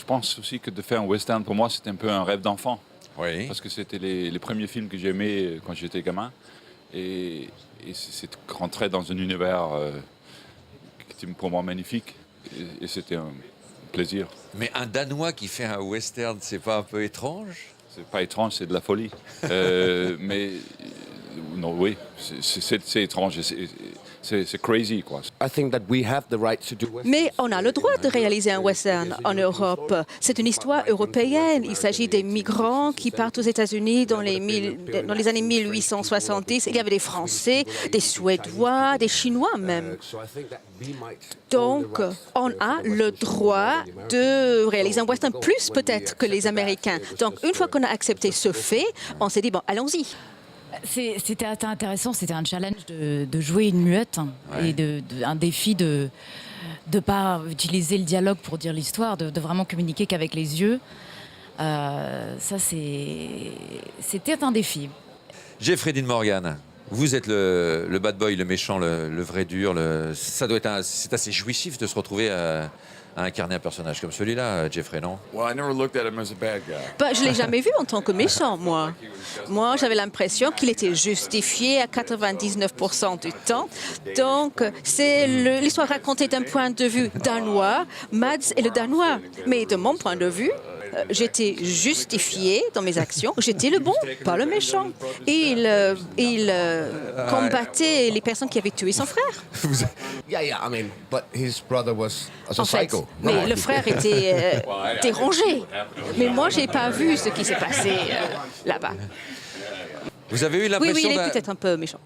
je pense aussi que de faire un western, pour moi, c'était un peu un rêve d'enfant. Oui. Parce que c'était les premiers films que j'aimais quand j'étais gamin. Et c'est rentrer dans un univers qui était pour moi magnifique. Et c'était un plaisir. Mais un Danois qui fait un western, c'est pas un peu étrange? C'est pas étrange, c'est de la folie. Mais non, oui, c'est étrange. C'est crazy, quoi. Mais on a le droit de réaliser un western en Europe. C'est une histoire européenne. Il s'agit des migrants qui partent aux États-Unis dans les années 1870. Il y avait des Français, des Suédois, des Chinois même. Donc, on a le droit de réaliser un western, plus peut-être que les Américains. Donc, une fois qu'on a accepté ce fait, on s'est dit, bon, allons-y. C'était intéressant, c'était un challenge de jouer une muette et un défi de ne pas utiliser le dialogue pour dire l'histoire, de vraiment communiquer qu'avec les yeux. Ça, c'était un défi. Jeffrey Dean Morgan, vous êtes le bad boy, le méchant, le vrai dur. C'est assez jouissif de se retrouver à incarner un personnage comme celui-là, Jeffrey, non? Well, I never looked at him as a bad guy. Je ne l'ai jamais vu en tant que méchant, moi. Moi, j'avais l'impression qu'il était justifié à 99% du temps. Donc, c'est l'histoire racontée d'un point de vue danois. Mads est le danois. Mais de mon point de vue, j'étais justifié dans mes actions. J'étais le bon, pas le méchant. Il combattait les personnes qui avaient tué son frère. En fait, mais le frère était dérangé. Mais moi, j'ai pas vu ce qui s'est passé là-bas. Vous avez eu Oui, l'impression il est peut-être un peu méchant.